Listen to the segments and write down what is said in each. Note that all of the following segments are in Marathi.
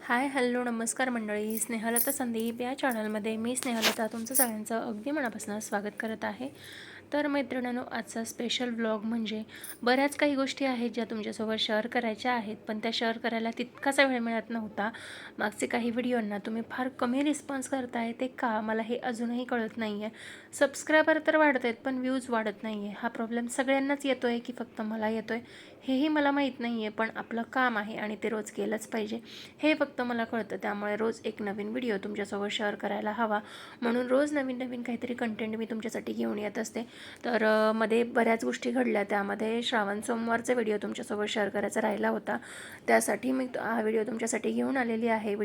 हाय हॅलो नमस्कार मंडळी, स्नेहलता संदीप या चॅनलमध्ये मी स्नेहलता तुमचं सगळ्यांचं अगदी मनापासून स्वागत करत आहे. तर मैत्रिणींनो, आजचा स्पेशल व्लॉग म्हणजे बऱ्याच काही गोष्टी आहेत ज्या तुमच्यासोबत शेअर करायच्या आहेत, पण त्या शेअर करायला तितकासा वेळ मिळत नव्हता. मागचे काही व्हिडिओंना तुम्ही फार कमी रिस्पॉन्स करताय, ते का मला हे अजूनही कळत नाही आहे. सबस्क्रायबर तर वाढत आहेत पण व्ह्यूज वाढत नाही आहे. हा प्रॉब्लेम सगळ्यांनाच येतो आहे की फक्त मला येतो आहे हेही मला माहीत नाही आहे, पण आपलं काम आहे आणि ते रोज केलंच पाहिजे हे फक्त मला कळतं. त्यामुळे रोज एक नवीन व्हिडिओ तुमच्यासोबत शेअर करायला हवा, म्हणून रोज नवीन नवीन काहीतरी कंटेंट मी तुमच्यासाठी घेऊन येत असते. तर मध्ये बऱ्याच गोष्टी घडल्या, त्यामध्ये श्रावण सोमवारचा व्हिडिओ तुमच्यासोबत शेअर करायचा राहिला होता, त्यासाठी मी हा व्हिडिओ तुमच्यासाठी घेऊन आलेली आहे.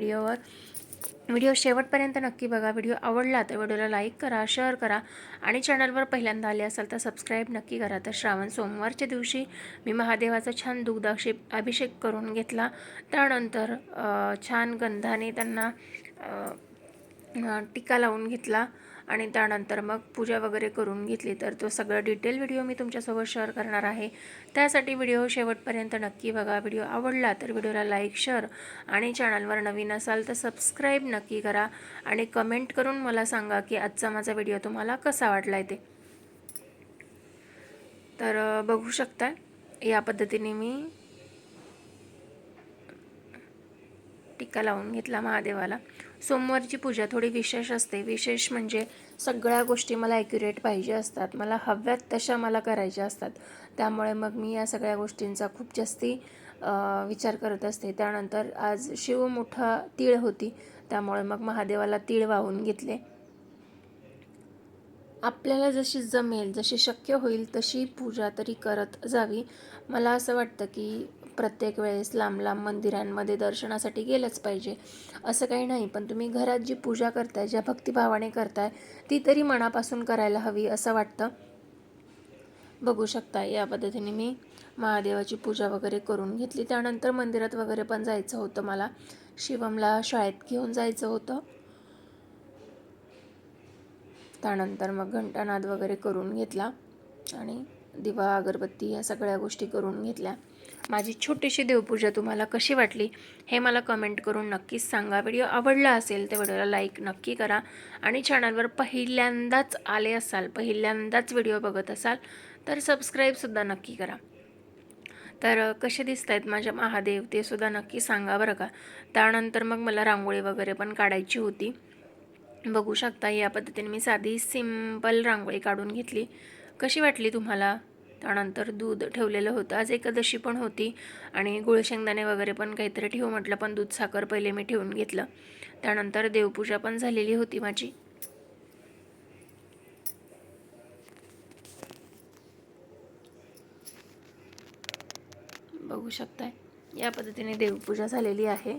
व्हिडिओ शेवटपर्यंत नक्की बघा. व्हिडिओ आवडला तर व्हिडिओला लाईक करा, शेअर करा आणि चॅनलवर पहिल्यांदा आले असाल तर सबस्क्राईब नक्की करा. तर श्रावण सोमवारच्या दिवशी मी महादेवाचा छान अभिषेक करून घेतला. त्यानंतर छान गंधाने त्यांना टिका लावून घेतला आणि त्यानंतर मग पूजा वगैरे करून घेतली. तर तो सगळा डिटेल व्हिडिओ मी तुमच्यासोबत शेअर करणार आहे, त्यासाठी व्हिडिओ शेवटपर्यंत नक्की बघा. व्हिडिओ आवडला तर व्हिडिओला लाईक, शेअर आणि चॅनलवर नवीन असाल तर सबस्क्राईब नक्की करा आणि कमेंट करून मला सांगा की आजचा माझा व्हिडिओ तुम्हाला कसा वाटला आहे ते. तर बघू शकता, या पद्धतीने मी टिक्का लावून घेतला महादेवाला. सोमवारची पूजा थोडी विशेष असते. विशेष म्हणजे सगळ्या गोष्टी मला ॲक्युरेट पाहिजे असतात, मला हव्यात तशा मला करायच्या असतात. त्यामुळे मग मी या सगळ्या गोष्टींचा खूप जास्ती विचार करत असते. त्यानंतर आज शिवमुठा तीळ होती, त्यामुळे मग महादेवाला तीळ वाहून घेतले. आपल्याला जशी जमेल, जशी शक्य होईल तशी पूजा तरी करत जावी. मला असं वाटतं की प्रत्येक वेळेस लांब लांब मंदिरांमध्ये दर्शनासाठी गेलंच पाहिजे असं काही नाही, पण तुम्ही घरात जी पूजा करताय, ज्या भक्तिभावाने करताय, ती तरी मनापासून करायला हवी असं वाटतं. बघू शकता, या पद्धतीने मी महादेवाची पूजा वगैरे करून घेतली. त्यानंतर मंदिरात वगैरे पण जायचं होतं मला. शिवमला शाळेत घेऊन जायचं होतं. त्यानंतर मग घंटानाद वगैरे करून घेतला आणि दिवा, अगरबत्ती या सगळ्या गोष्टी करून घेतल्या. माझी छोटीशी देवपूजा तुम्हाला कशी वाटली हे मला कमेंट करून नक्कीच सांगा. व्हिडिओ आवडला असेल तर व्हिडिओला लाईक नक्की करा आणि चॅनलवर पहिल्यांदाच आले असाल, पहिल्यांदाच व्हिडिओ बघत असाल तर सबस्क्राईबसुद्धा नक्की करा. तर कसे दिसत आहेत माझ्या महादेव ते सुद्धा नक्की सांगा बरं का. त्यानंतर मग मला रांगोळी वगैरे पण काढायची होती. बघू शकता, या पद्धतीने मी साधी सिंपल रांगोळी काढून घेतली. कशी वाटली तुम्हाला? त्यानंतर दूध ठेवलेलं होतं, आज एकादशी पण होती आणि गुळशेंगदाणे वगैरे पण काहीतरी ठेवू म्हटलं, पण दूध साखर पहिले मी ठेवून घेतलं. त्यानंतर देवपूजा पण झालेली होती माझी. बघू शकताय, या पद्धतीने देवपूजा झालेली आहे.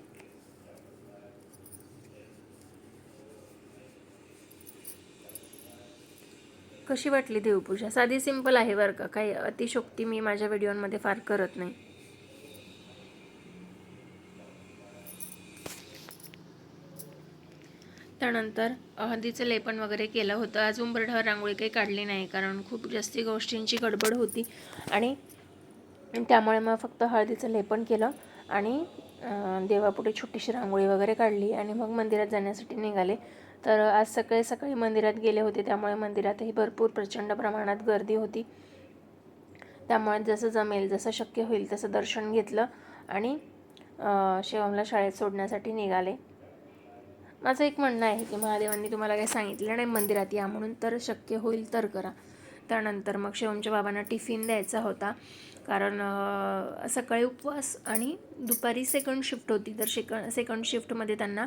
कशी वाटली देवपूजा? साधी सिंपल आहे बरं का, काही अतिशोक्ती मी माझ्या व्हिडिओमध्ये फार करत नाही. त्यानंतर हळदीचं लेपन वगैरे केलं होतं. आज उंबरठ्यावर रांगोळी काही काढली नाही, कारण खूप जास्ती गोष्टींची गडबड होती आणि त्यामुळे मग फक्त हळदीचं लेपन केलं आणि देवापुढे छोटीशी रांगोळी वगैरे काढली आणि मग मंदिरात जाण्यासाठी निघाले. तर आज सकाळी सकाळी मंदिरात गेले होते, त्यामुळे मंदिरातही भरपूर प्रचंड प्रमाणात गर्दी होती. त्यामुळे जसं जमेल, जसं शक्य होईल तसं दर्शन घेतलं आणि शिवमला शाळेत सोडण्यासाठी निघाले. माझं एक म्हणणं आहे की महादेवांनी तुम्हाला काही सांगितलं नाही मंदिरात या म्हणून, तर शक्य होईल तर करा. त्यानंतर मग शिवमच्या बाबांना टिफिन द्यायचा होता, कारण सकाळी उपवास आणि दुपारी सेकंड शिफ्ट होती. तर सेकंड शिफ्टमध्ये त्यांना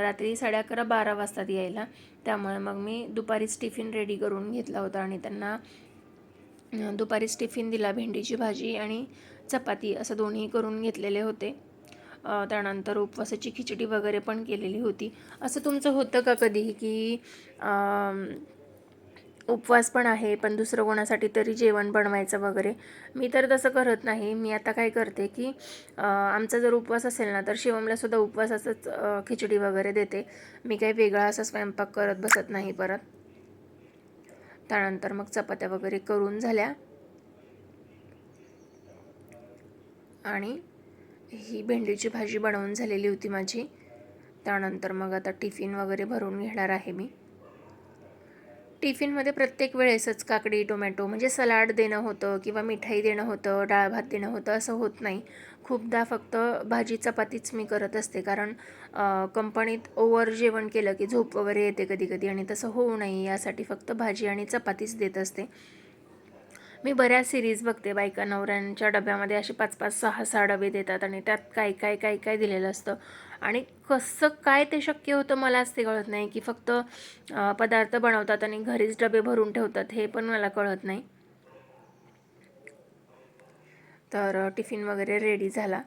रात्री 11:30-12 वाजतात यायला. त्यामुळे मग मी दुपारीच टिफिन रेडी करून घेतला होता आणि त्यांना दुपारीच टिफिन दिला. भेंडीची भाजी आणि चपाती असं दोन्ही करून घेतलेले होते. त्यानंतर उपवासाची खिचडी वगैरे पण केलेली होती. असं तुमचं होतं का कधी की उपवास पण आहे पण दुसरं कोणासाठी तरी जेवण बनवायचं वगैरे? मी तर तसं करत नाही. मी आता काय करते की आमचा जर उपवास असेल ना, तर शिवमलासुद्धा उपवासाचंच खिचडी वगैरे देते. मी काही वेगळा असा स्वयंपाक करत बसत नाही परत. त्यानंतर मग चपात्या वगैरे करून झाल्या आणि ही भेंडीची भाजी बनवून झालेली होती माझी. त्यानंतर मग आता टिफिन वगैरे भरून घेणार आहे मी. टिफिनमध्ये प्रत्येक वेळेसच काकडी टोमॅटो म्हणजे सलाड देणं होतं किंवा मिठाई देणं होतं, डाळ भात देणं होतं असं होत नाही. खूपदा फक्त भाजी चपातीच मी करत असते, कारण कंपनीत ओव्हर जेवण केलं की झोप वगैरे येते कधी कधी, आणि तसं होऊ नये यासाठी फक्त भाजी आणि चपातीच देत असते. मी बऱ्याच सिरीज बघते, बायका नवऱ्यांच्या डब्यामध्ये असे 5-5, 6-6 डबे देतात आणि त्यात काय काय काय काय दिलेलं असतं, आणि कसं काय ते शक्य होतं मलाच ते कळत नाही, की फक्त पदार्थ बनवतात आणि घरीच डबे भरून ठेवतात, हे पण मला कळत नाही. तर टिफिन वगैरे रेडी झाला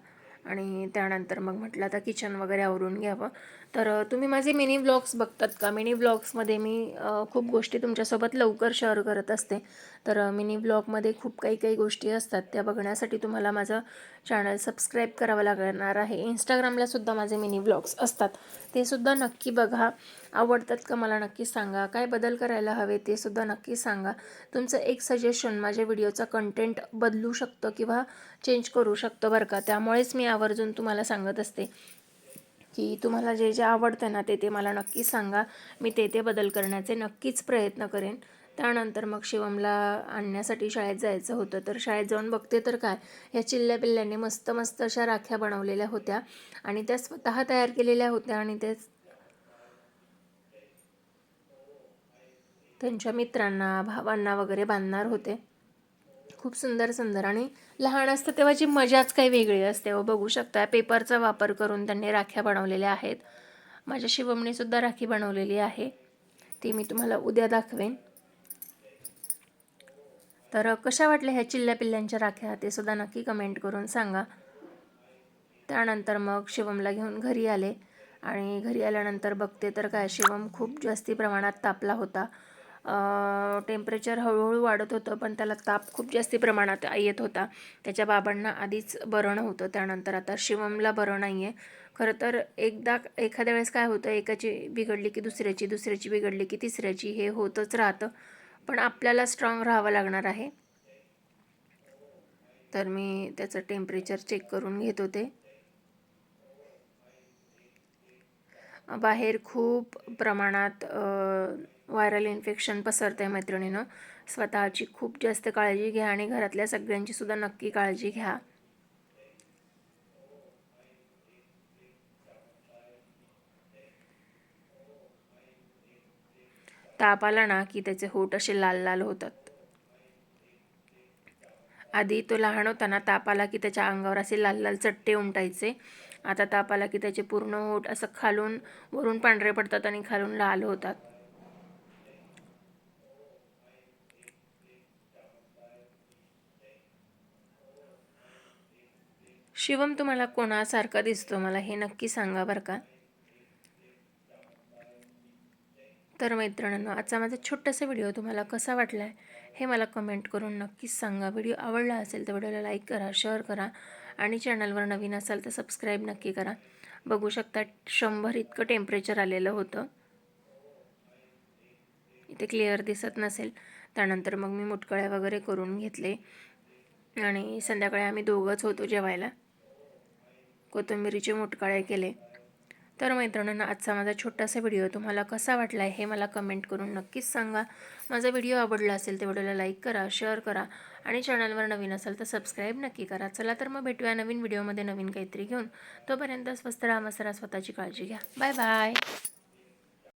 आणि त्यानंतर मग म्हटलं आता किचन वगैरे आवरून घ्यावं. तर तुम्ही माझे मिनी व्लॉग्स बघतात का? मिनी व्लॉग्समध्ये मी खूप गोष्टी तुमच्यासोबत लवकर शेअर करत असते. तर मिनी व्लॉगमध्ये खूप काही काही गोष्टी असतात, त्या बघण्यासाठी तुम्हाला माझं चॅनल सबस्क्राईब करावं लागणार आहे. इंस्टाग्रामलासुद्धा माझे मिनी व्लॉग्स असतात, ते सुद्धा नक्की बघा. आवडतात का मला नक्की सांगा. काय बदल करायला हवे ते सुद्धा नक्की सांगा. तुमचं एक सजेशन माझ्या व्हिडिओचा कंटेंट बदलू शकतं किंवा चेंज करू शकतो बरं का. त्यामुळेच मी आवर्जून तुम्हाला सांगत असते की तुम्हाला जे जे आवडतं ना ते मला नक्की सांगा. मी ते बदल करण्याचे नक्कीच प्रयत्न करेन. त्यानंतर मग शिवमला आणण्यासाठी शाळेत जायचं होतं. तर शाळेत जाऊन बघते तर काय, ह्या चिल्ल्या पिल्ल्यांनी मस्त मस्त अशा राख्या बनवलेल्या होत्या आणि त्या स्वतः तयार केलेल्या होत्या आणि ते त्यांच्या मित्रांना भावांना वगैरे बांधणार होते. खूप सुंदर सुंदर, आणि लहान असतं तेव्हाची मजाच काही वेगळी असते. व बघू शकता पेपरचा वापर करून त्यांनी राख्या बनवलेल्या आहेत. माझ्या शिवमने सुद्धा राखी बनवलेली आहे, ती मी तुम्हाला उद्या दाखवेन. तर कशा वाटल्या ह्या चिल्ल्या पिल्ल्यांच्या राख्या ते सुद्धा नक्की कमेंट करून सांगा. त्यानंतर मग शिवमला घेऊन घरी आले आणि घरी आल्यानंतर बघते तर काय, शिवम खूप जास्ती प्रमाणात तापला होता. टेम्परेचर हळूहळू वाढत होतं, पण त्याला ताप खूप जास्ती प्रमाणात येत होता. त्याच्या बाबांना आधीच बरं नव्हतं, त्यानंतर आता शिवमला बरं नाही आहे. खरं तर एखाद्या वेळेस काय होतं, एकाची बिघडली की दुसऱ्याची, दुसऱ्याची बिघडली की तिसऱ्याची, हे होतच राहतं. पण आपल्याला स्ट्रॉंग राहावं लागणार आहे. तर मी त्याचं टेम्परेचर चेक करून घेत होते. बाहेर खूप प्रमाणात व्हायरल इन्फेक्शन पसरतं आहे मैत्रिणीनं. स्वतःची खूप जास्त काळजी घ्या आणि घरातल्या सगळ्यांची सुद्धा नक्की काळजी घ्या. ताप आला ना की त्याचे होठ असे लाल लाल होतात. आधी तो लहान होताना ताप आला की त्याच्या अंगावर असे लाल लाल चट्टे उमटायचे. आता ताप आला की त्याचे पूर्ण होठ असं खालून वरून पांढरे पडतात आणि खालून लाल होतात. शिवम तुम्हाला कोणासारखा दिसतो मला हे नक्की सांगा बरं का. तर मैत्रिणींनो, आजचा माझा छोटासा व्हिडिओ तुम्हाला कसा वाटला आहे हे मला कमेंट करून नक्कीच सांगा. व्हिडिओ आवडला असेल तर व्हिडिओला लाईक करा, शेअर करा आणि चॅनलवर नवीन असाल तर सबस्क्राईब नक्की करा. बघू शकता 100 इतकं टेम्परेचर आलेलं होतं. इथे क्लिअर दिसत नसेल. त्यानंतर मग मी मुटकळ्या वगैरे करून घेतले आणि संध्याकाळी आम्ही दोघंच होतो जेवायला. कोथिंबीरीचे मुटकळे केले. तर मैत्रिणींनो, आजचा माझा छोटासा व्हिडिओ तुम्हाला कसा वाटला आहे हे मला कमेंट करून नक्कीच सांगा. माझा व्हिडिओ आवडला असेल तर व्हिडिओला लाईक करा, शेअर करा आणि चॅनलवर नवीन असाल तर सबस्क्राईब नक्की करा. चला तर मग भेटूया नवीन व्हिडिओमध्ये नवीन काहीतरी घेऊन. तोपर्यंत स्वस्त राहा, मस्त राहा, स्वतःची काळजी घ्या. Bye bye.